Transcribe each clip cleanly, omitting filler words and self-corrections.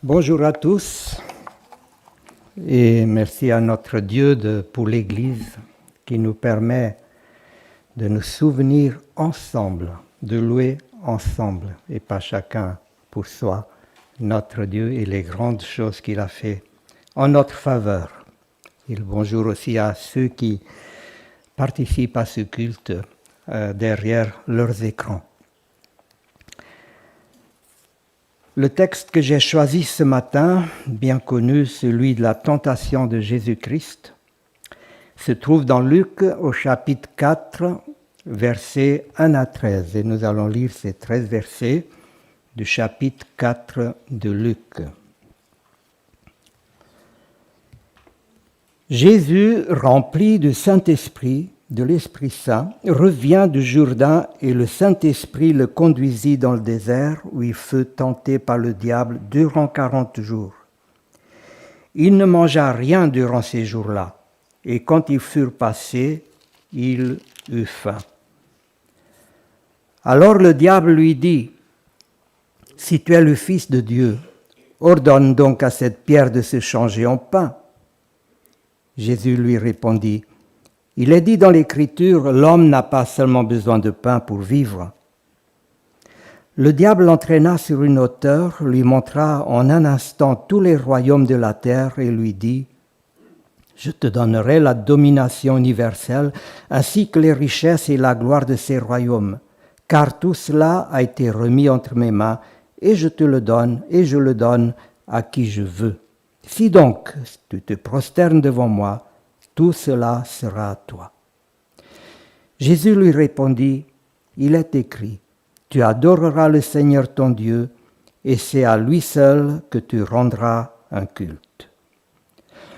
Bonjour à tous et merci à notre Dieu pour l'Église qui nous permet de nous souvenir ensemble, de louer ensemble et pas chacun pour soi notre Dieu et les grandes choses qu'il a fait en notre faveur. Et bonjour aussi à ceux qui participent à ce culte derrière leurs écrans. Le texte que j'ai choisi ce matin, bien connu, celui de la tentation de Jésus-Christ, se trouve dans Luc au chapitre 4, versets 1 à 13. Et nous allons lire ces 13 versets du chapitre 4 de Luc. Jésus, rempli du Saint-Esprit, de l'Esprit Saint, revient du Jourdain et le Saint-Esprit le conduisit dans le désert où il fut tenté par le diable durant 40 jours. Il ne mangea rien durant ces jours-là et quand ils furent passés, il eut faim. Alors le diable lui dit, « Si tu es le Fils de Dieu, ordonne donc à cette pierre de se changer en pain. » Jésus lui répondit, « Il est dit dans l'Écriture, l'homme n'a pas seulement besoin de pain pour vivre. » Le diable l'entraîna sur une hauteur, lui montra en un instant tous les royaumes de la terre et lui dit, « Je te donnerai la domination universelle ainsi que les richesses et la gloire de ces royaumes, car tout cela a été remis entre mes mains et je te le donne et je le donne à qui je veux. Si donc tu te prosternes devant moi, tout cela sera à toi. » Jésus lui répondit, « Il est écrit, tu adoreras le Seigneur ton Dieu, et c'est à lui seul que tu rendras un culte. »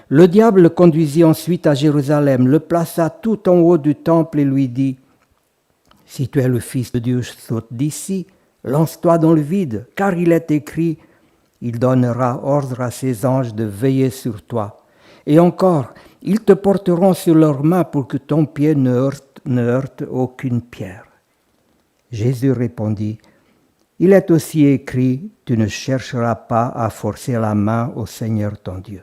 Le diable le conduisit ensuite à Jérusalem, le plaça tout en haut du temple et lui dit, « Si tu es le Fils de Dieu, saute d'ici, lance-toi dans le vide, car il est écrit, il donnera ordre à ses anges de veiller sur toi. Et encore, ils te porteront sur leurs mains pour que ton pied ne heurte aucune pierre. » Jésus répondit, « Il est aussi écrit, tu ne chercheras pas à forcer la main au Seigneur ton Dieu. »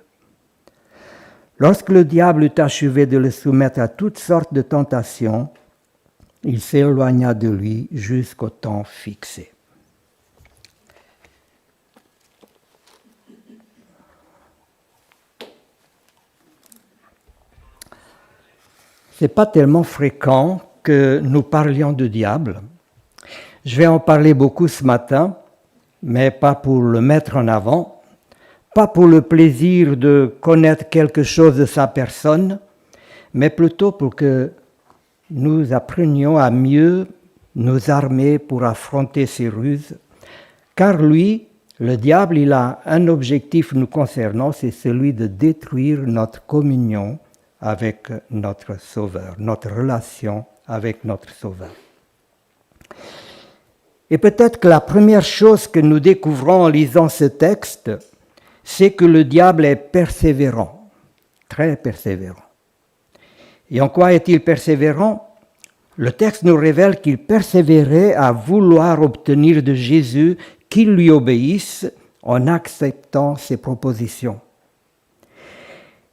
Lorsque le diable eut achevé de le soumettre à toutes sortes de tentations, il s'éloigna de lui jusqu'au temps fixé. Ce n'est pas tellement fréquent que nous parlions de diable. Je vais en parler beaucoup ce matin, mais pas pour le mettre en avant, pas pour le plaisir de connaître quelque chose de sa personne, mais plutôt pour que nous apprenions à mieux nous armer pour affronter ses ruses, car lui, le diable, il a un objectif nous concernant, c'est celui de détruire notre communion avec notre Sauveur, notre relation avec notre Sauveur. Et peut-être que la première chose que nous découvrons en lisant ce texte, c'est que le diable est persévérant, très persévérant. Et en quoi est-il persévérant ? Le texte nous révèle qu'il persévérait à vouloir obtenir de Jésus qu'il lui obéisse en acceptant ses propositions.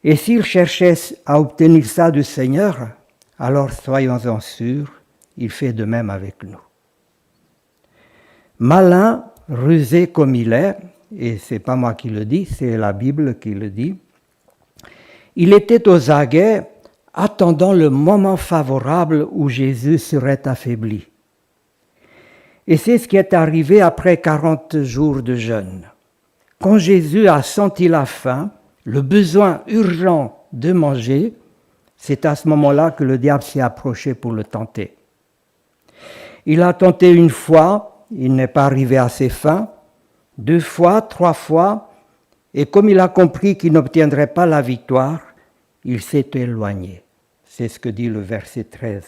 Et s'il cherchait à obtenir ça du Seigneur, alors soyons-en sûrs, il fait de même avec nous. Malin, rusé comme il est, et ce n'est pas moi qui le dis, c'est la Bible qui le dit, il était aux aguets, attendant le moment favorable où Jésus serait affaibli. Et c'est ce qui est arrivé après 40 jours de jeûne. Quand Jésus a senti la faim, le besoin urgent de manger, c'est à ce moment-là que le diable s'est approché pour le tenter. Il a tenté une fois, il n'est pas arrivé à ses fins, 2 fois, 3 fois, et comme il a compris qu'il n'obtiendrait pas la victoire, il s'est éloigné. C'est ce que dit le verset 13.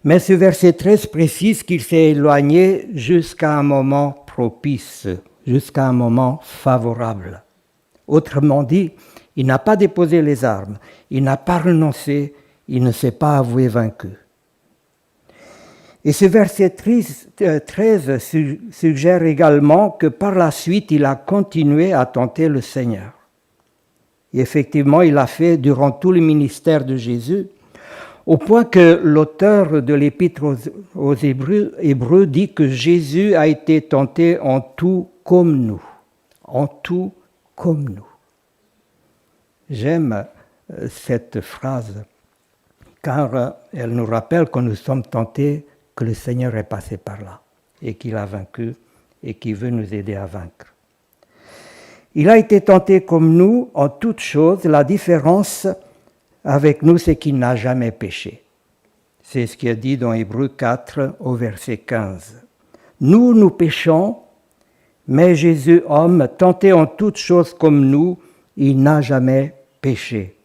Mais ce verset 13 précise qu'il s'est éloigné jusqu'à un moment propice, jusqu'à un moment favorable. Autrement dit, il n'a pas déposé les armes, il n'a pas renoncé, il ne s'est pas avoué vaincu. Et ce verset 13 suggère également que par la suite, il a continué à tenter le Seigneur. Et effectivement, il l'a fait durant tout le ministère de Jésus, au point que l'auteur de l'Épître aux Hébreux dit que Jésus a été tenté en tout comme nous. En tout comme nous. J'aime cette phrase, car elle nous rappelle que nous sommes tentés, que le Seigneur est passé par là, et qu'il a vaincu, et qu'il veut nous aider à vaincre. Il a été tenté comme nous en toutes choses. La différence avec nous, c'est qu'il n'a jamais péché. C'est ce qui est dit dans Hébreux 4 au verset 15. Nous péchons, mais Jésus, homme, tenté en toutes choses comme nous, il n'a jamais péché.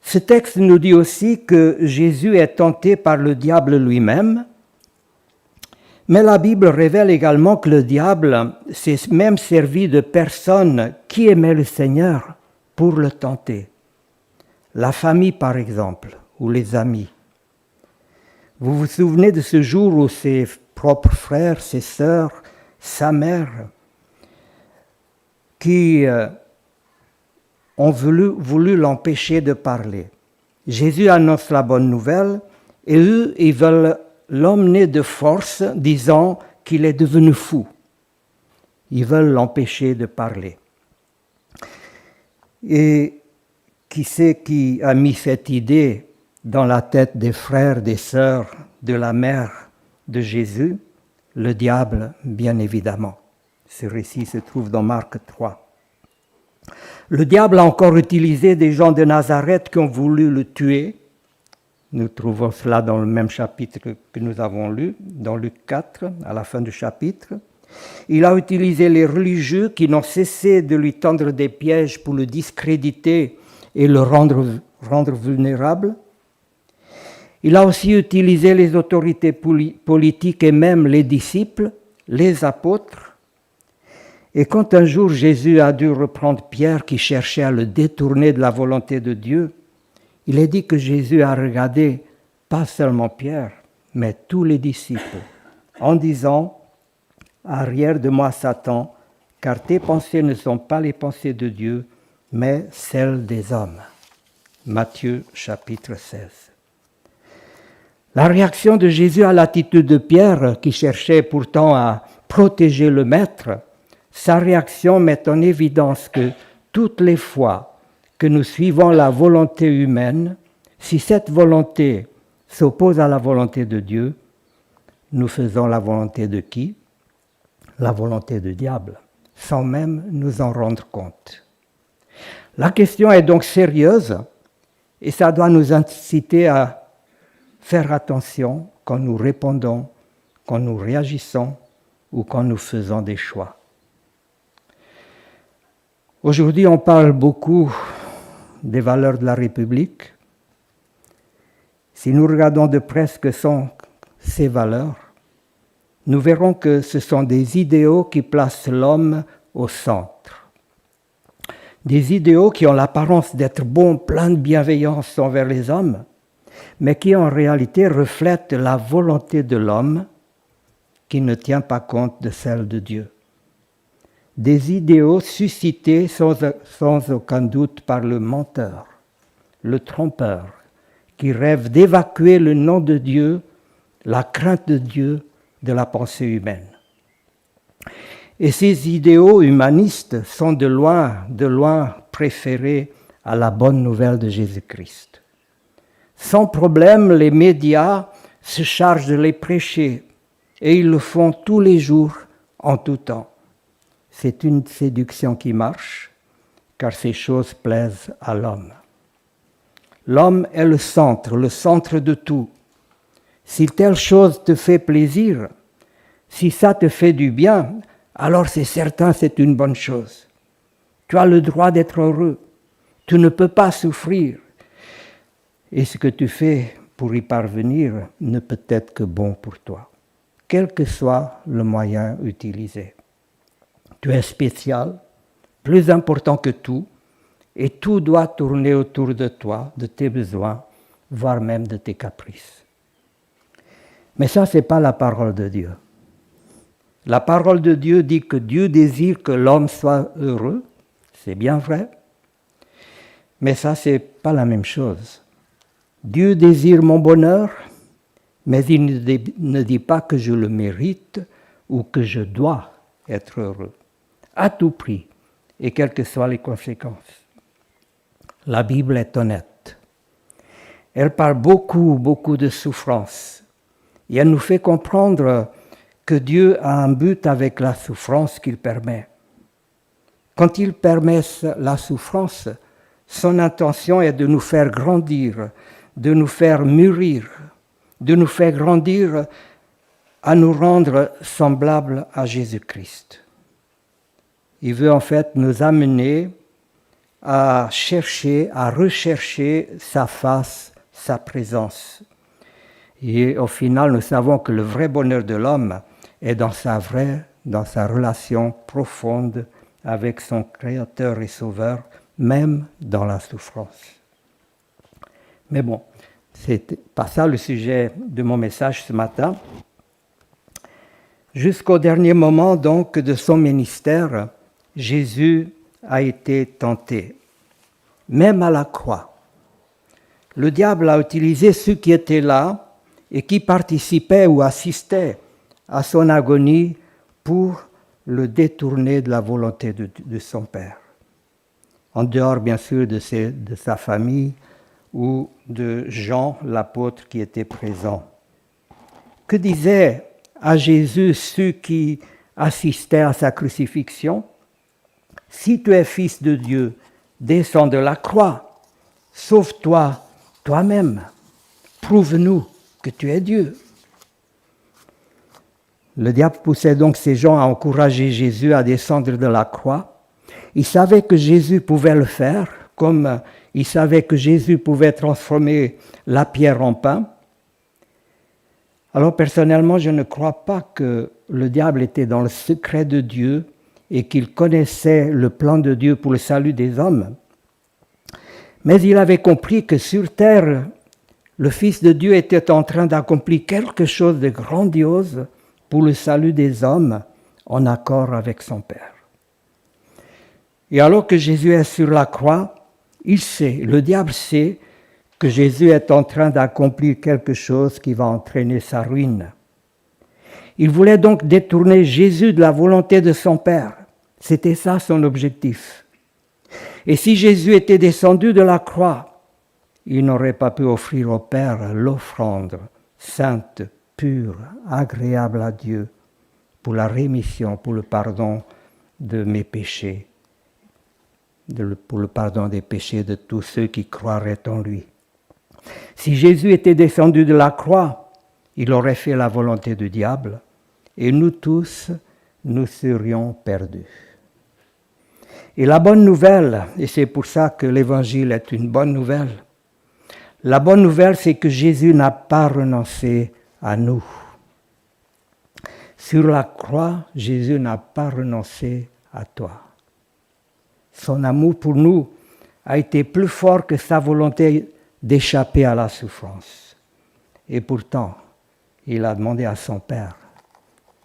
Ce texte nous dit aussi que Jésus est tenté par le diable lui-même, mais la Bible révèle également que le diable s'est même servi de personnes qui aimaient le Seigneur pour le tenter. La famille, par exemple, ou les amis. Vous vous souvenez de ce jour où ses propres frères, ses sœurs, sa mère, qui ont voulu l'empêcher de parler. Jésus annonce la bonne nouvelle et eux, ils veulent l'emmener de force, disant qu'il est devenu fou. Ils veulent l'empêcher de parler. Et qui c'est qui a mis cette idée dans la tête des frères, des sœurs, de la mère de Jésus? Le diable, bien évidemment. Ce récit se trouve dans Marc 3. Le diable a encore utilisé des gens de Nazareth qui ont voulu le tuer. Nous trouvons cela dans le même chapitre que nous avons lu, dans Luc 4, à la fin du chapitre. Il a utilisé les religieux qui n'ont cessé de lui tendre des pièges pour le discréditer et le rendre vulnérable. Il a aussi utilisé les autorités politiques et même les disciples, les apôtres. Et quand un jour Jésus a dû reprendre Pierre qui cherchait à le détourner de la volonté de Dieu, il est dit que Jésus a regardé pas seulement Pierre, mais tous les disciples, en disant « Arrière de moi, Satan, car tes pensées ne sont pas les pensées de Dieu, mais celles des hommes. » Matthieu chapitre 16. La réaction de Jésus à l'attitude de Pierre, qui cherchait pourtant à protéger le Maître, sa réaction met en évidence que toutes les fois que nous suivons la volonté humaine, si cette volonté s'oppose à la volonté de Dieu, nous faisons la volonté de qui? La volonté du diable, sans même nous en rendre compte. La question est donc sérieuse et ça doit nous inciter à faire attention quand nous répondons, quand nous réagissons ou quand nous faisons des choix. Aujourd'hui, on parle beaucoup des valeurs de la République. Si nous regardons de près ce que sont ces valeurs, nous verrons que ce sont des idéaux qui placent l'homme au centre. Des idéaux qui ont l'apparence d'être bons, pleins de bienveillance envers les hommes, mais qui en réalité reflètent la volonté de l'homme qui ne tient pas compte de celle de Dieu. Des idéaux suscités sans aucun doute par le menteur, le trompeur, qui rêve d'évacuer le nom de Dieu, la crainte de Dieu, de la pensée humaine. Et ces idéaux humanistes sont de loin préférés à la bonne nouvelle de Jésus-Christ. Sans problème, les médias se chargent de les prêcher, et ils le font tous les jours, en tout temps. C'est une séduction qui marche, car ces choses plaisent à l'homme. L'homme est le centre de tout. Si telle chose te fait plaisir, si ça te fait du bien, alors c'est certain, c'est une bonne chose. Tu as le droit d'être heureux. Tu ne peux pas souffrir. Et ce que tu fais pour y parvenir ne peut être que bon pour toi, quel que soit le moyen utilisé. Tu es spécial, plus important que tout, et tout doit tourner autour de toi, de tes besoins, voire même de tes caprices. Mais ça, ce n'est pas la parole de Dieu. La parole de Dieu dit que Dieu désire que l'homme soit heureux, c'est bien vrai, mais ça, ce n'est pas la même chose. Dieu désire mon bonheur, mais il ne dit pas que je le mérite ou que je dois être heureux, à tout prix, et quelles que soient les conséquences. La Bible est honnête. Elle parle beaucoup de souffrance. Et elle nous fait comprendre que Dieu a un but avec la souffrance qu'il permet. Quand il permet la souffrance, son intention est de nous faire grandir, de nous faire mûrir, de nous faire grandir à nous rendre semblables à Jésus-Christ. Il veut en fait nous amener à chercher, à rechercher sa face, sa présence. Et au final, nous savons que le vrai bonheur de l'homme est dans sa relation profonde avec son Créateur et Sauveur, même dans la souffrance. Mais bon, c'est pas ça le sujet de mon message ce matin. Jusqu'au dernier moment donc de son ministère, Jésus a été tenté, même à la croix. Le diable a utilisé ceux qui étaient là et qui participaient ou assistaient à son agonie pour le détourner de la volonté de son Père. En dehors, bien sûr, de sa famille ou de Jean, l'apôtre, qui était présent. Que disaient à Jésus ceux qui assistaient à sa crucifixion? « Si tu es fils de Dieu, descends de la croix, sauve-toi toi-même, prouve-nous que tu es Dieu. » Le diable poussait donc ces gens à encourager Jésus à descendre de la croix. Il savait que Jésus pouvait le faire, comme il savait que Jésus pouvait transformer la pierre en pain. Alors personnellement, je ne crois pas que le diable était dans le secret de Dieu et qu'il connaissait le plan de Dieu pour le salut des hommes. Mais il avait compris que sur terre, le Fils de Dieu était en train d'accomplir quelque chose de grandiose pour le salut des hommes en accord avec son Père. Et alors que Jésus est sur la croix, le diable sait que Jésus est en train d'accomplir quelque chose qui va entraîner sa ruine. Il voulait donc détourner Jésus de la volonté de son Père. C'était ça son objectif. Et si Jésus était descendu de la croix, il n'aurait pas pu offrir au Père l'offrande sainte, pure, agréable à Dieu, pour la rémission, pour le pardon de mes péchés, pour le pardon des péchés de tous ceux qui croiraient en lui. Si Jésus était descendu de la croix, il aurait fait la volonté du diable, et nous tous, nous serions perdus. Et la bonne nouvelle, et c'est pour ça que l'Évangile est une bonne nouvelle, la bonne nouvelle, c'est que Jésus n'a pas renoncé à nous. Sur la croix, Jésus n'a pas renoncé à toi. Son amour pour nous a été plus fort que sa volonté d'échapper à la souffrance. Et pourtant, il a demandé à son Père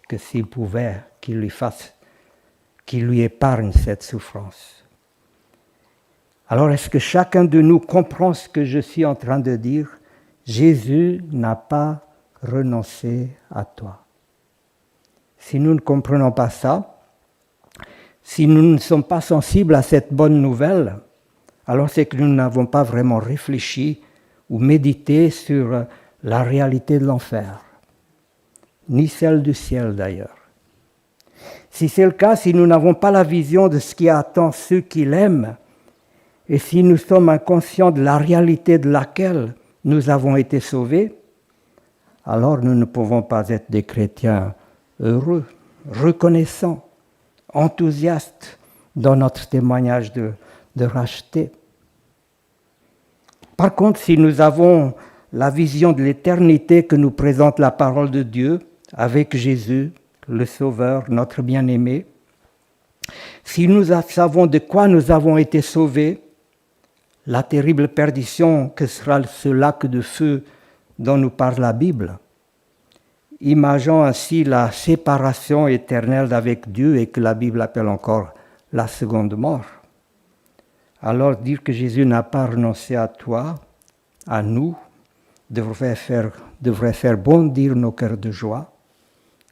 que s'il pouvait, qu'il lui épargne cette souffrance. Alors, est-ce que chacun de nous comprend ce que je suis en train de dire? Jésus n'a pas renoncé à toi. Si nous ne comprenons pas ça, si nous ne sommes pas sensibles à cette bonne nouvelle, alors c'est que nous n'avons pas vraiment réfléchi ou médité sur la réalité de l'enfer, ni celle du ciel d'ailleurs. Si c'est le cas, si nous n'avons pas la vision de ce qui attend ceux qui l'aiment, et si nous sommes inconscients de la réalité de laquelle nous avons été sauvés, alors nous ne pouvons pas être des chrétiens heureux, reconnaissants, enthousiastes dans notre témoignage de racheté. Par contre, si nous avons la vision de l'éternité que nous présente la parole de Dieu avec Jésus, le Sauveur, notre bien-aimé, si nous savons de quoi nous avons été sauvés, la terrible perdition que sera ce lac de feu dont nous parle la Bible, imaginant ainsi la séparation éternelle avec Dieu et que la Bible appelle encore la seconde mort. Alors dire que Jésus n'a pas renoncé à toi, à nous, devrait faire bondir nos cœurs de joie,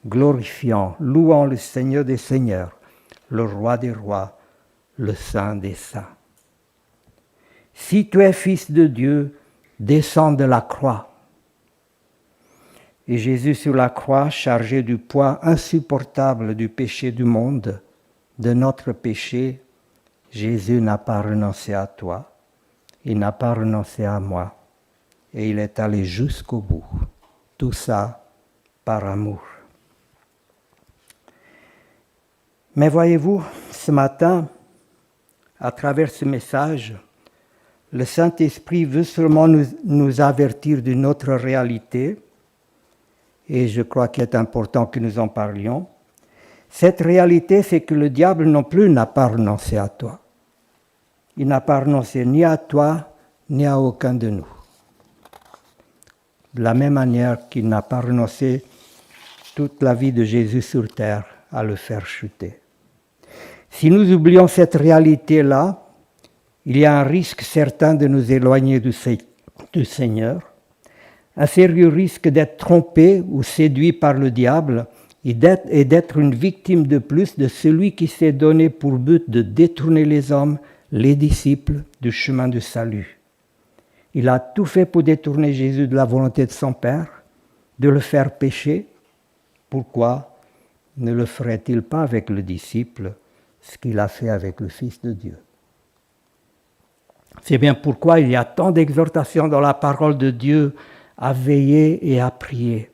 glorifiant, louant le Seigneur des Seigneurs, le Roi des Rois, le Saint des Saints. Si tu es fils de Dieu, descends de la croix. Et Jésus sur la croix, chargé du poids insupportable du péché du monde, de notre péché, Jésus n'a pas renoncé à toi, il n'a pas renoncé à moi, et il est allé jusqu'au bout. Tout ça par amour. Mais voyez-vous, ce matin, à travers ce message, le Saint-Esprit veut seulement nous avertir d'une autre réalité, et je crois qu'il est important que nous en parlions. Cette réalité, c'est que le diable non plus n'a pas renoncé à toi. Il n'a pas renoncé ni à toi, ni à aucun de nous. De la même manière qu'il n'a pas renoncé toute la vie de Jésus sur terre à le faire chuter. Si nous oublions cette réalité-là, il y a un risque certain de nous éloigner du Seigneur, un sérieux risque d'être trompé ou séduit par le diable et d'être une victime de plus de celui qui s'est donné pour but de détourner les hommes, les disciples, du chemin du salut. Il a tout fait pour détourner Jésus de la volonté de son Père, de le faire pécher. Pourquoi ne le ferait-il pas avec le disciple, ce qu'il a fait avec le Fils de Dieu? C'est bien pourquoi il y a tant d'exhortations dans la parole de Dieu à veiller et à prier.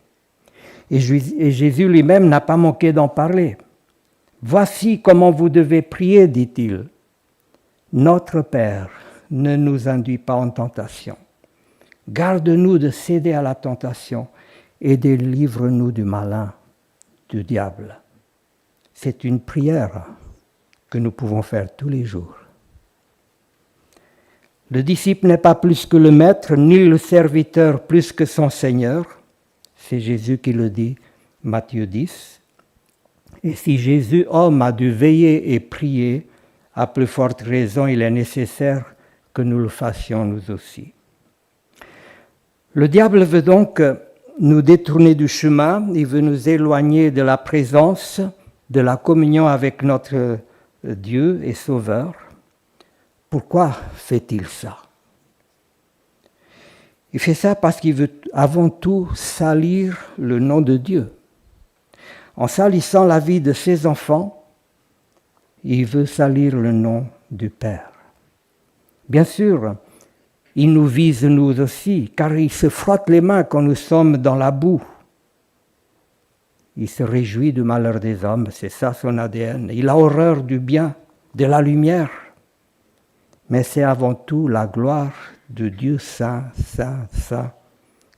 Et Jésus lui-même n'a pas manqué d'en parler. « Voici comment vous devez prier, dit-il. Notre Père, ne nous induis pas en tentation. Garde-nous de céder à la tentation et délivre-nous du malin, du diable. » C'est une prière que nous pouvons faire tous les jours. Le disciple n'est pas plus que le maître, ni le serviteur plus que son Seigneur. C'est Jésus qui le dit, Matthieu 10. Et si Jésus, homme, a dû veiller et prier, à plus forte raison, il est nécessaire que nous le fassions nous aussi. Le diable veut donc nous détourner du chemin, il veut nous éloigner de la présence, de la communion avec notre Dieu et Sauveur. Pourquoi fait-il ça? Il fait ça parce qu'il veut avant tout salir le nom de Dieu. En salissant la vie de ses enfants, il veut salir le nom du Père. Bien sûr, il nous vise nous aussi, car il se frotte les mains quand nous sommes dans la boue. Il se réjouit du malheur des hommes, c'est ça son ADN. Il a horreur du bien, de la lumière. Mais c'est avant tout la gloire de Dieu saint, saint, saint,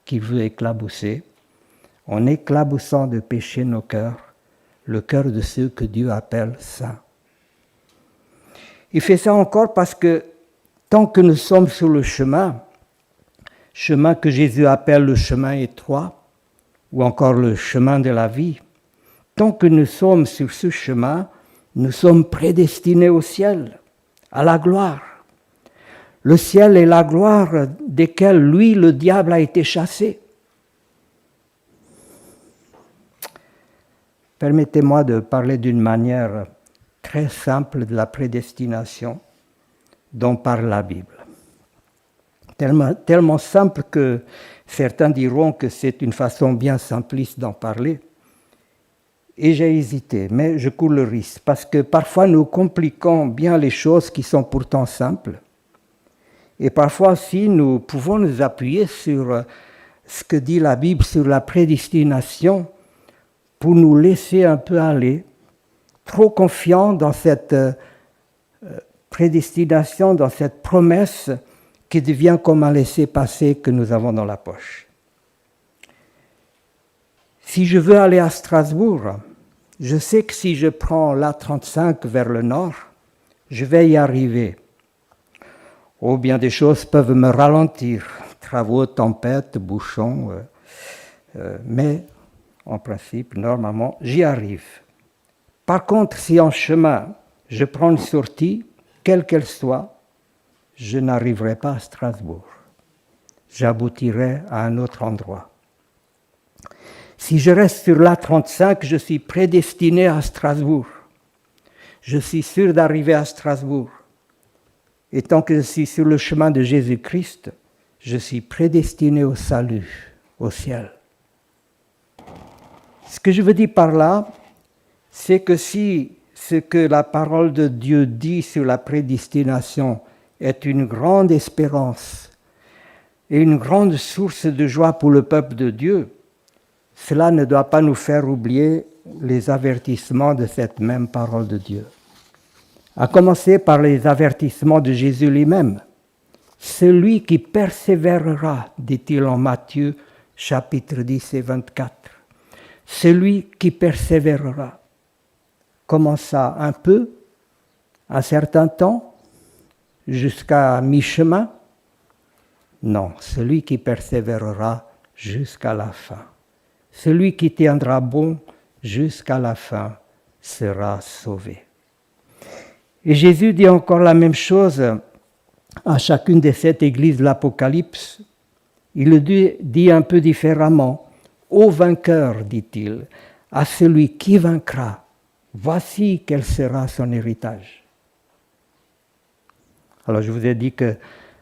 qu'il veut éclabousser, en éclaboussant de péché nos cœurs, le cœur de ceux que Dieu appelle saints. Il fait ça encore parce que tant que nous sommes sur le chemin que Jésus appelle le chemin étroit, ou encore le chemin de la vie, tant que nous sommes sur ce chemin, nous sommes prédestinés au ciel, à la gloire. Le ciel est la gloire desquels, lui, le diable, a été chassé. Permettez-moi de parler d'une manière très simple de la prédestination dont parle la Bible. Tellement simple que certains diront que c'est une façon bien simpliste d'en parler. Et j'ai hésité, mais je cours le risque, parce que parfois nous compliquons bien les choses qui sont pourtant simples. Et parfois aussi, nous pouvons nous appuyer sur ce que dit la Bible sur la prédestination pour nous laisser un peu aller, trop confiants dans cette prédestination, dans cette promesse qui devient comme un laissez-passer que nous avons dans la poche. Si je veux aller à Strasbourg, je sais que si je prends l'A35 vers le nord, je vais y arriver. Oh, bien des choses peuvent me ralentir, travaux, tempêtes, bouchons, mais En principe, normalement, j'y arrive. Par contre, si en chemin, je prends une sortie, quelle qu'elle soit, je n'arriverai pas à Strasbourg. J'aboutirai à un autre endroit. Si je reste sur l'A35, je suis prédestiné à Strasbourg. Je suis sûr d'arriver à Strasbourg. Et tant que je suis sur le chemin de Jésus-Christ, je suis prédestiné au salut, au ciel. Ce que je veux dire par là, c'est que si ce que la parole de Dieu dit sur la prédestination est une grande espérance et une grande source de joie pour le peuple de Dieu, cela ne doit pas nous faire oublier les avertissements de cette même parole de Dieu. À commencer par les avertissements de Jésus lui-même. Celui qui persévérera, dit-il en Matthieu chapitre 10 et 24. Celui qui persévérera. Comment ça? Un peu? Un certain temps? Jusqu'à mi-chemin? Non, celui qui persévérera jusqu'à la fin. Celui qui tiendra bon jusqu'à la fin sera sauvé. Et Jésus dit encore la même chose à chacune des 7 églises de l'Apocalypse. Il le dit un peu différemment. Ô vainqueur, dit-il, à celui qui vaincra, voici quel sera son héritage. Alors je vous ai dit que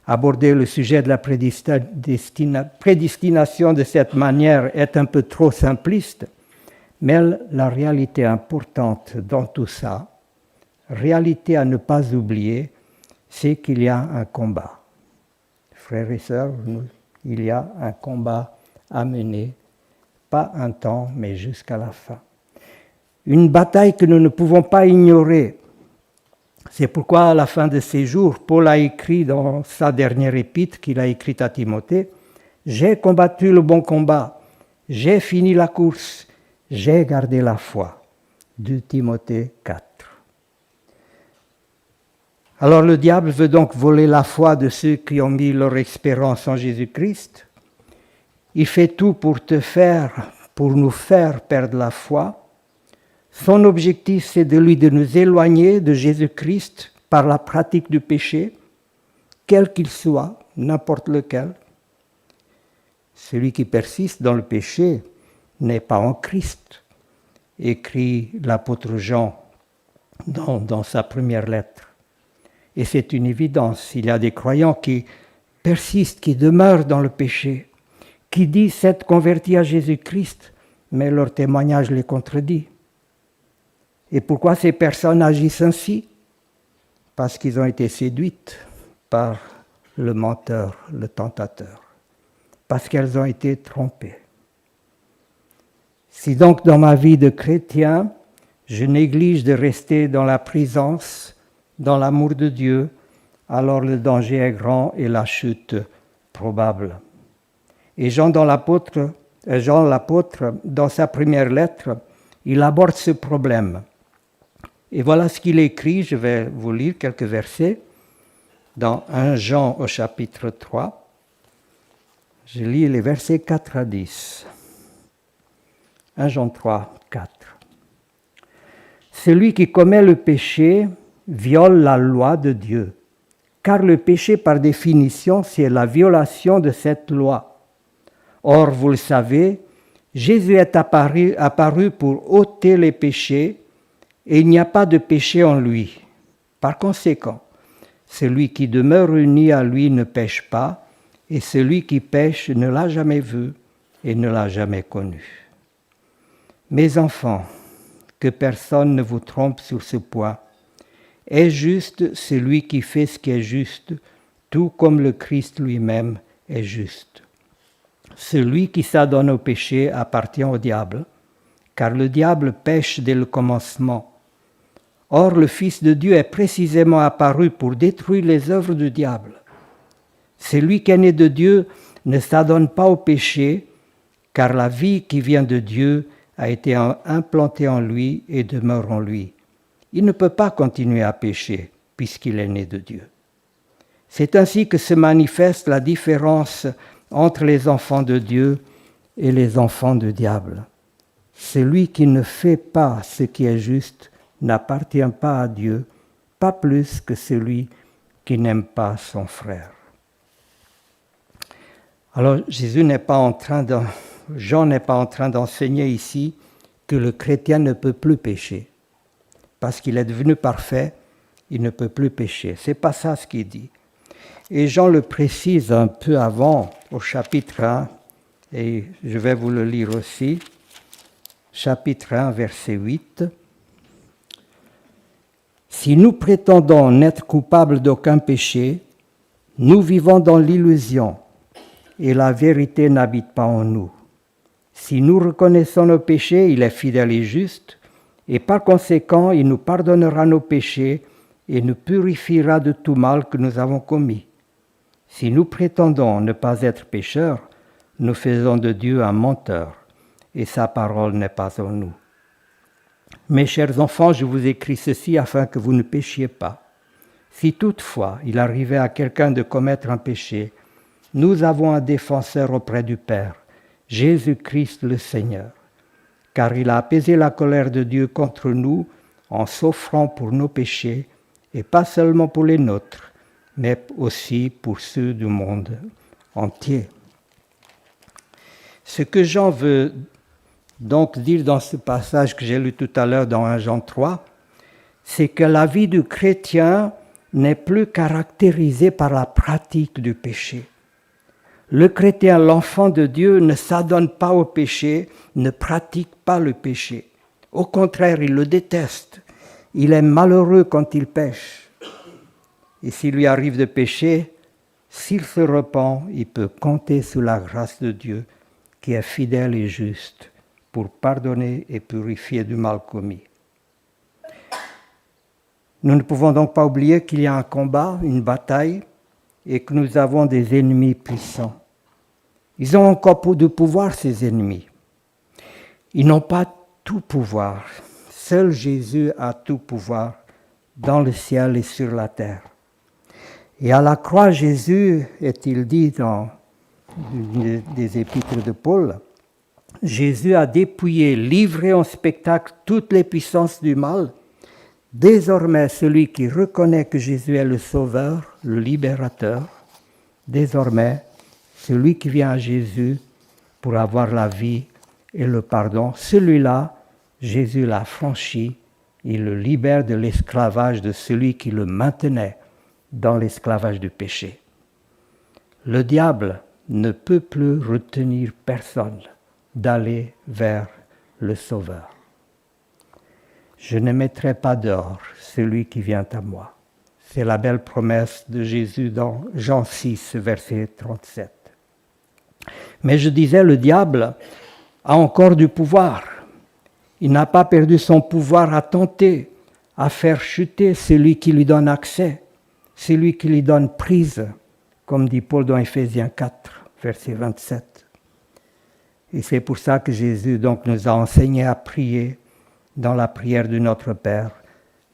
aborder le sujet de la prédestination de cette manière est un peu trop simpliste, mais la réalité importante dans tout ça, réalité à ne pas oublier, c'est qu'il y a un combat. Frères et sœurs, il y a un combat à mener, pas un temps, mais jusqu'à la fin. Une bataille que nous ne pouvons pas ignorer. C'est pourquoi à la fin de ces jours, Paul a écrit dans sa dernière épître qu'il a écrite à Timothée, « J'ai combattu le bon combat, j'ai fini la course, j'ai gardé la foi. » 2 Timothée 4. Alors le diable veut donc voler la foi de ceux qui ont mis leur espérance en Jésus-Christ. Il fait tout pour nous faire perdre la foi. Son objectif, c'est de nous éloigner de Jésus-Christ par la pratique du péché, quel qu'il soit, n'importe lequel. Celui qui persiste dans le péché n'est pas en Christ, écrit l'apôtre Jean dans sa première lettre. Et c'est une évidence, il y a des croyants qui persistent, qui demeurent dans le péché, qui disent s'être convertis à Jésus-Christ, mais leur témoignage les contredit. Et pourquoi ces personnes agissent ainsi? Parce qu'ils ont été séduites par le menteur, le tentateur. Parce qu'elles ont été trompées. Si donc dans ma vie de chrétien, je néglige de rester dans la présence, dans l'amour de Dieu, alors le danger est grand et la chute probable. Et Jean l'apôtre, dans sa première lettre, il aborde ce problème. Et voilà ce qu'il écrit, je vais vous lire quelques versets, dans 1 Jean au chapitre 3. Je lis les versets 4 à 10. 1 Jean 3, 4. Celui qui commet le péché viole la loi de Dieu, car le péché par définition, c'est la violation de cette loi. Or, vous le savez, Jésus est apparu pour ôter les péchés, et il n'y a pas de péché en lui. Par conséquent, celui qui demeure uni à lui ne pêche pas, et celui qui pêche ne l'a jamais vu et ne l'a jamais connu. Mes enfants, que personne ne vous trompe sur ce point. Est juste celui qui fait ce qui est juste, tout comme le Christ lui-même est juste. Celui qui s'adonne au péché appartient au diable, car le diable pêche dès le commencement. Or, le Fils de Dieu est précisément apparu pour détruire les œuvres du diable. Celui qui est né de Dieu ne s'adonne pas au péché, car la vie qui vient de Dieu a été implantée en lui et demeure en lui. Il ne peut pas continuer à pécher, puisqu'il est né de Dieu. C'est ainsi que se manifeste la différence entre les enfants de Dieu et les enfants du diable. celui qui ne fait pas ce qui est juste n'appartient pas à Dieu, pas plus que celui qui n'aime pas son frère. Alors Jean n'est pas en train d'enseigner ici que le chrétien ne peut plus pécher. Parce qu'il est devenu parfait, il ne peut plus pécher. Ce n'est pas ça ce qu'il dit. Et Jean le précise un peu avant, au chapitre 1, et je vais vous le lire aussi. Chapitre 1, verset 8. « Si nous prétendons n'être coupables d'aucun péché, nous vivons dans l'illusion, et la vérité n'habite pas en nous. Si nous reconnaissons nos péchés, il est fidèle et juste, et par conséquent, il nous pardonnera nos péchés et nous purifiera de tout mal que nous avons commis. Si nous prétendons ne pas être pécheurs, nous faisons de Dieu un menteur, et sa parole n'est pas en nous. Mes chers enfants, je vous écris ceci afin que vous ne péchiez pas. Si toutefois il arrivait à quelqu'un de commettre un péché, nous avons un défenseur auprès du Père, Jésus-Christ le Seigneur. Car il a apaisé la colère de Dieu contre nous en s'offrant pour nos péchés, et pas seulement pour les nôtres, mais aussi pour ceux du monde entier. Ce que Jean veut donc dire dans ce passage que j'ai lu tout à l'heure dans 1 Jean 3, c'est que la vie du chrétien n'est plus caractérisée par la pratique du péché. Le chrétien, l'enfant de Dieu, ne s'adonne pas au péché, ne pratique pas le péché. Au contraire, il le déteste. Il est malheureux quand il pêche. Et s'il lui arrive de pécher, s'il se repent, il peut compter sur la grâce de Dieu, qui est fidèle et juste, pour pardonner et purifier du mal commis. Nous ne pouvons donc pas oublier qu'il y a un combat, une bataille, et que nous avons des ennemis puissants. Ils ont encore de pouvoir, ces ennemis. Ils n'ont pas tout pouvoir. Seul Jésus a tout pouvoir dans le ciel et sur la terre. Et à la croix, Jésus, est-il dit dans des épîtres de Paul, Jésus a dépouillé, livré en spectacle toutes les puissances du mal. Désormais, celui qui reconnaît que Jésus est le Sauveur, le Libérateur, désormais, celui qui vient à Jésus pour avoir la vie et le pardon, celui-là, Jésus l'a franchi, il le libère de l'esclavage de celui qui le maintenait dans l'esclavage du péché. Le diable ne peut plus retenir personne d'aller vers le Sauveur. Je ne mettrai pas dehors celui qui vient à moi. C'est la belle promesse de Jésus dans Jean 6, verset 37. Mais je disais, le diable a encore du pouvoir. Il n'a pas perdu son pouvoir à tenter, à faire chuter celui qui lui donne accès, celui qui lui donne prise, comme dit Paul dans Éphésiens 4, verset 27. Et c'est pour ça que Jésus donc nous a enseigné à prier dans la prière de notre Père.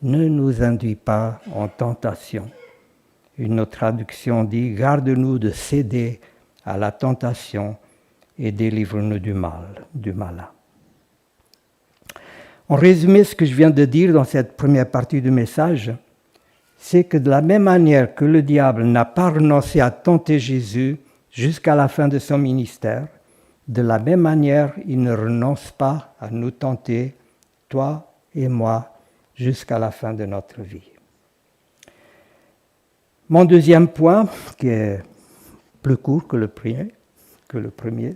Ne nous induis pas en tentation. Une autre traduction dit, garde-nous de céder à la tentation et délivre-nous du malin. En résumé, ce que je viens de dire dans cette première partie du message, c'est que de la même manière que le diable n'a pas renoncé à tenter Jésus jusqu'à la fin de son ministère, de la même manière, il ne renonce pas à nous tenter, toi et moi, jusqu'à la fin de notre vie. Mon deuxième point, qui est plus court que le premier,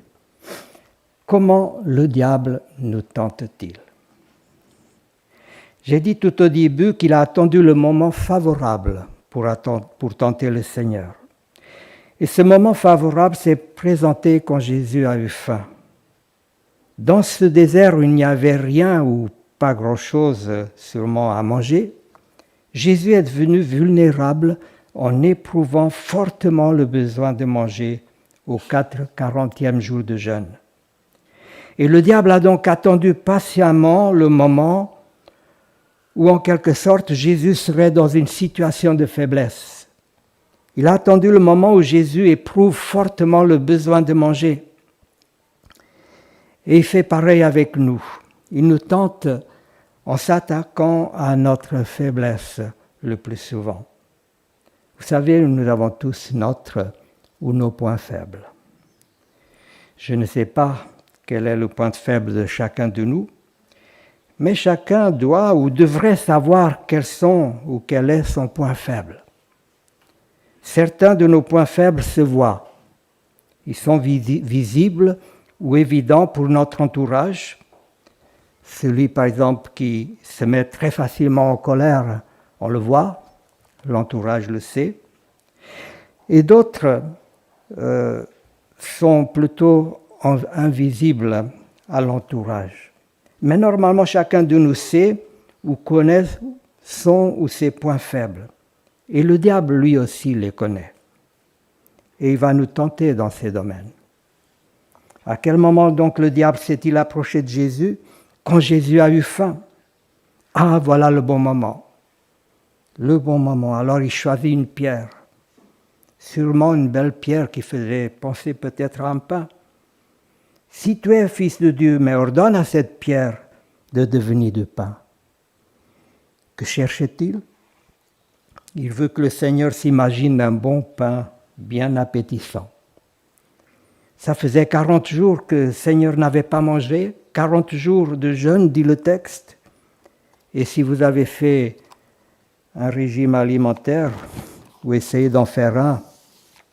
comment le diable nous tente-t-il ? J'ai dit tout au début qu'il a attendu le moment favorable pour tenter le Seigneur. Et ce moment favorable s'est présenté quand Jésus a eu faim. Dans ce désert où il n'y avait rien ou pas grand-chose sûrement à manger, Jésus est devenu vulnérable en éprouvant fortement le besoin de manger au 40e jour de jeûne. Et le diable a donc attendu patiemment le moment où, en quelque sorte, Jésus serait dans une situation de faiblesse. Il a attendu le moment où Jésus éprouve fortement le besoin de manger. Et il fait pareil avec nous. Il nous tente en s'attaquant à notre faiblesse le plus souvent. Vous savez, nous avons tous notre ou nos points faibles. Je ne sais pas quel est le point faible de chacun de nous, mais chacun doit ou devrait savoir quels sont ou quel est son point faible. Certains de nos points faibles se voient. Ils sont visibles ou évidents pour notre entourage. Celui, par exemple, qui se met très facilement en colère, on le voit, l'entourage le sait. Et d'autres sont plutôt invisibles à l'entourage. Mais normalement, chacun de nous sait ou connaît son ou ses points faibles. Et le diable, lui aussi, les connaît. Et il va nous tenter dans ces domaines. À quel moment donc le diable s'est-il approché de Jésus? Quand Jésus a eu faim. Ah, voilà le bon moment. Le bon moment. Alors il choisit une pierre. Sûrement une belle pierre qui faisait penser peut-être à un pain. Si tu es fils de Dieu, mais ordonne à cette pierre de devenir du pain. Que cherche-t-il? Il veut que le Seigneur s'imagine un bon pain bien appétissant. Ça faisait 40 jours que le Seigneur n'avait pas mangé, 40 jours de jeûne, dit le texte. Et si vous avez fait un régime alimentaire, ou essayé d'en faire un,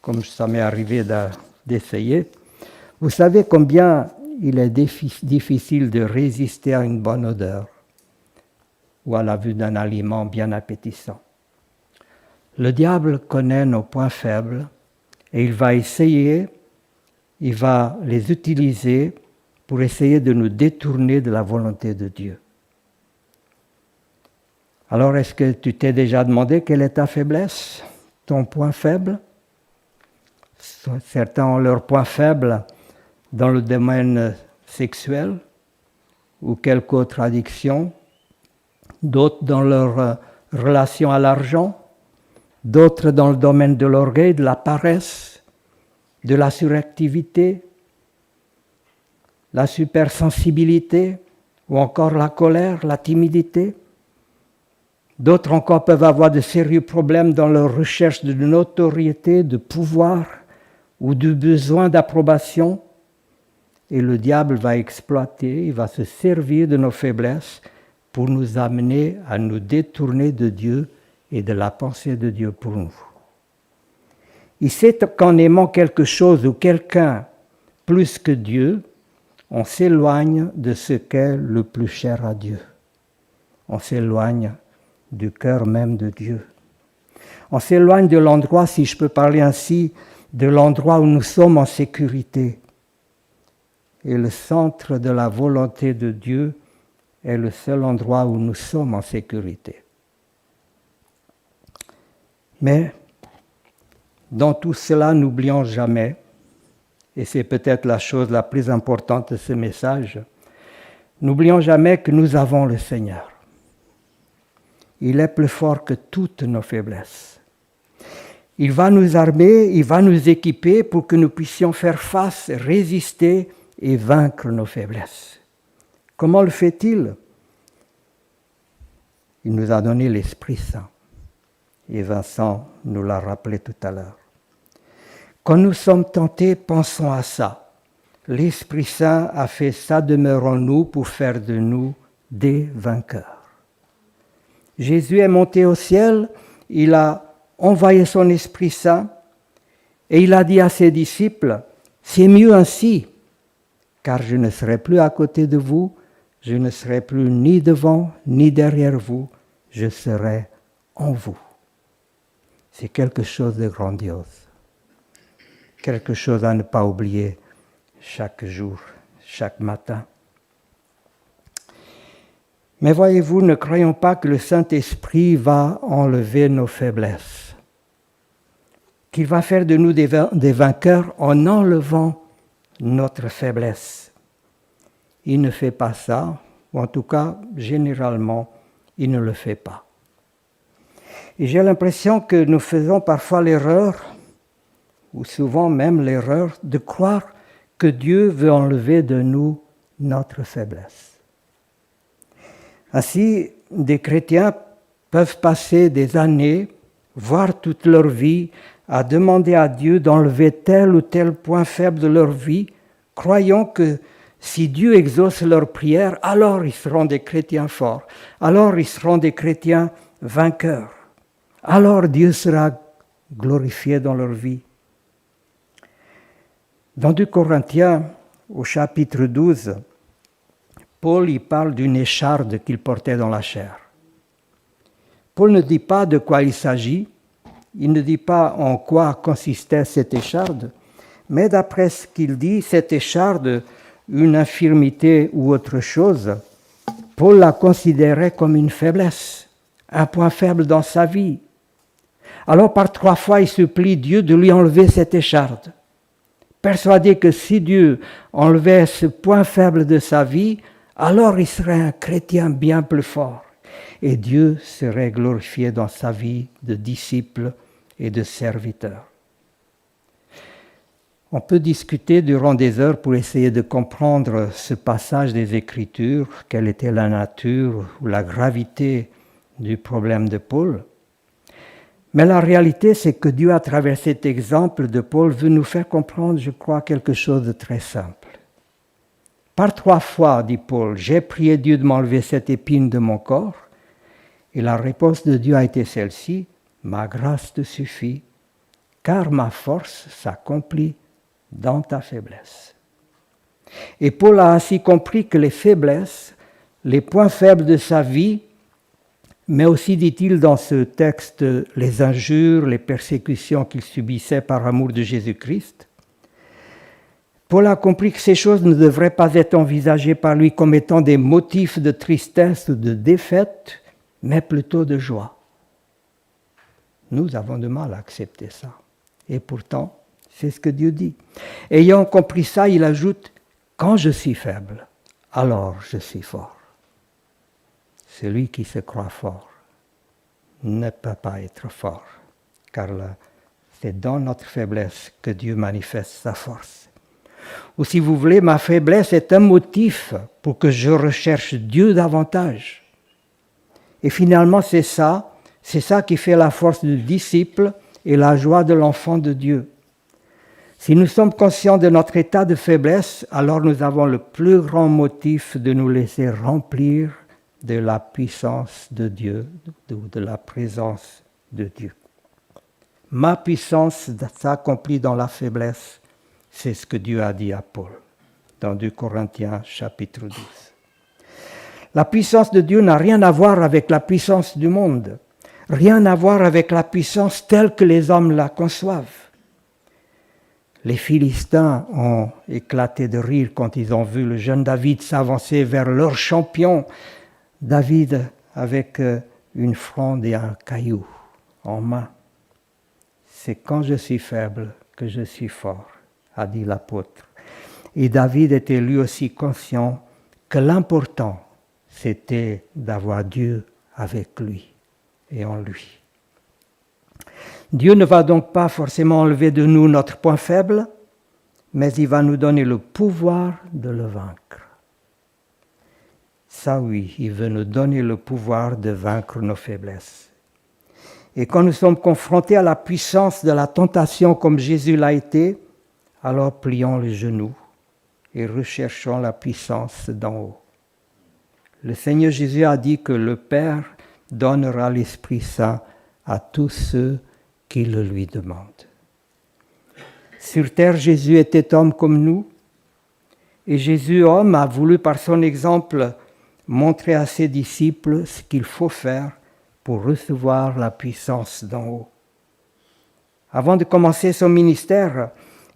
comme ça m'est arrivé d'essayer, vous savez combien il est difficile de résister à une bonne odeur ou à la vue d'un aliment bien appétissant. Le diable connaît nos points faibles et il va les utiliser pour essayer de nous détourner de la volonté de Dieu. Alors, est-ce que tu t'es déjà demandé quelle est ta faiblesse, ton point faible? Certains ont leur point faible dans le domaine sexuel ou quelque autre addiction, d'autres dans leur relation à l'argent, d'autres dans le domaine de l'orgueil, de la paresse, de la suractivité, la supersensibilité ou encore la colère, la timidité. D'autres encore peuvent avoir de sérieux problèmes dans leur recherche de notoriété, de pouvoir ou de besoin d'approbation. Et le diable va exploiter, il va se servir de nos faiblesses pour nous amener à nous détourner de Dieu et de la pensée de Dieu pour nous. Il sait qu'en aimant quelque chose ou quelqu'un plus que Dieu, on s'éloigne de ce qu'est le plus cher à Dieu. On s'éloigne du cœur même de Dieu. On s'éloigne de l'endroit, si je peux parler ainsi, de l'endroit où nous sommes en sécurité. Et le centre de la volonté de Dieu est le seul endroit où nous sommes en sécurité. Mais dans tout cela, n'oublions jamais, et c'est peut-être la chose la plus importante de ce message, n'oublions jamais que nous avons le Seigneur. Il est plus fort que toutes nos faiblesses. Il va nous armer, il va nous équiper pour que nous puissions faire face, résister et vaincre nos faiblesses. Comment le fait-il? Il nous a donné l'Esprit Saint. Et Vincent nous l'a rappelé tout à l'heure. Quand nous sommes tentés, pensons à ça. L'Esprit Saint a fait sa demeure en nous pour faire de nous des vainqueurs. Jésus est monté au ciel, il a envoyé son Esprit Saint et il a dit à ses disciples, « C'est mieux ainsi, car je ne serai plus à côté de vous, je ne serai plus ni devant ni derrière vous, je serai en vous. » C'est quelque chose de grandiose, quelque chose à ne pas oublier chaque jour, chaque matin. Mais voyez-vous, ne croyons pas que le Saint-Esprit va enlever nos faiblesses, qu'il va faire de nous des vainqueurs en enlevant notre faiblesse. Il ne fait pas ça, ou en tout cas, généralement, il ne le fait pas. Et j'ai l'impression que nous faisons parfois l'erreur, ou souvent même l'erreur, de croire que Dieu veut enlever de nous notre faiblesse. Ainsi, des chrétiens peuvent passer des années, voire toute leur vie, à demander à Dieu d'enlever tel ou tel point faible de leur vie, croyant que si Dieu exauce leurs prières, alors ils seront des chrétiens forts, alors ils seront des chrétiens vainqueurs, alors Dieu sera glorifié dans leur vie. Dans 2 Corinthiens, au chapitre 12, Paul y parle d'une écharde qu'il portait dans la chair. Paul ne dit pas de quoi il s'agit, il ne dit pas en quoi consistait cette écharde, mais d'après ce qu'il dit, cette écharde, une infirmité ou autre chose, Paul la considérait comme une faiblesse, un point faible dans sa vie. Alors par 3 fois, il supplie Dieu de lui enlever cette écharde, persuadé que si Dieu enlevait ce point faible de sa vie, alors il serait un chrétien bien plus fort et Dieu serait glorifié dans sa vie de disciple et de serviteur. On peut discuter durant des heures pour essayer de comprendre ce passage des Écritures, quelle était la nature ou la gravité du problème de Paul. Mais la réalité, c'est que Dieu, à travers cet exemple de Paul, veut nous faire comprendre, je crois, quelque chose de très simple. Par 3 fois, dit Paul, j'ai prié Dieu de m'enlever cette épine de mon corps, et la réponse de Dieu a été celle-ci, ma grâce te suffit, car ma force s'accomplit dans ta faiblesse. Et Paul a ainsi compris que les faiblesses, les points faibles de sa vie, mais aussi, dit-il dans ce texte, les injures, les persécutions qu'il subissait par amour de Jésus-Christ, Paul a compris que ces choses ne devraient pas être envisagées par lui comme étant des motifs de tristesse ou de défaite, mais plutôt de joie. Nous avons du mal à accepter ça. Et pourtant, c'est ce que Dieu dit. Ayant compris ça, il ajoute, quand je suis faible, alors je suis fort. Celui qui se croit fort ne peut pas être fort, car c'est dans notre faiblesse que Dieu manifeste sa force. Ou si vous voulez, ma faiblesse est un motif pour que je recherche Dieu davantage. Et finalement, c'est ça qui fait la force du disciple et la joie de l'enfant de Dieu. Si nous sommes conscients de notre état de faiblesse, alors nous avons le plus grand motif de nous laisser remplir de la puissance de Dieu, de la présence de Dieu. Ma puissance s'accomplit dans la faiblesse. C'est ce que Dieu a dit à Paul dans 2 Corinthiens chapitre 12. La puissance de Dieu n'a rien à voir avec la puissance du monde, rien à voir avec la puissance telle que les hommes la conçoivent. Les Philistins ont éclaté de rire quand ils ont vu le jeune David s'avancer vers leur champion, David avec une fronde et un caillou en main. C'est quand je suis faible que je suis fort, a dit l'apôtre. Et David était lui aussi conscient que l'important, c'était d'avoir Dieu avec lui et en lui. Dieu ne va donc pas forcément enlever de nous notre point faible, mais il va nous donner le pouvoir de le vaincre. Ça oui, il veut nous donner le pouvoir de vaincre nos faiblesses. Et quand nous sommes confrontés à la puissance de la tentation comme Jésus l'a été, alors plions les genoux et recherchons la puissance d'en haut. Le Seigneur Jésus a dit que le Père donnera l'Esprit Saint à tous ceux qui le lui demandent. Sur terre, Jésus était homme comme nous, et Jésus, homme, a voulu par son exemple montrer à ses disciples ce qu'il faut faire pour recevoir la puissance d'en haut. Avant de commencer son ministère,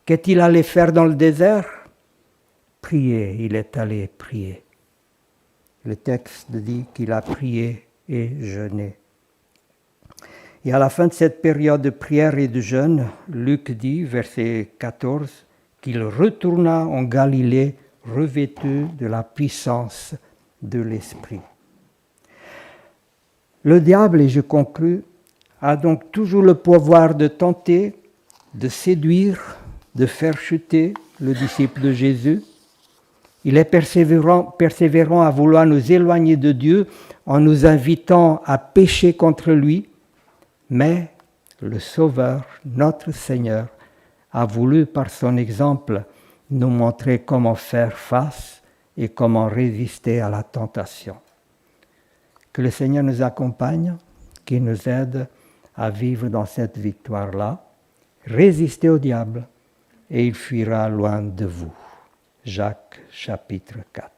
qu'est-il allé faire dans le désert? Prier, il est allé prier. Le texte dit qu'il a prié et jeûné. Et à la fin de cette période de prière et de jeûne, Luc dit, verset 14, qu'il retourna en Galilée revêtu de la puissance de l'Esprit. Le diable, et je conclus, a donc toujours le pouvoir de tenter, de séduire, de faire chuter le disciple de Jésus, Il est persévérant à vouloir nous éloigner de Dieu en nous invitant à pécher contre lui, mais le Sauveur, notre Seigneur, a voulu par son exemple nous montrer comment faire face et comment résister à la tentation. Que le Seigneur nous accompagne, qu'il nous aide à vivre dans cette victoire-là. Résistez au diable et il fuira loin de vous. Jacques chapitre 4.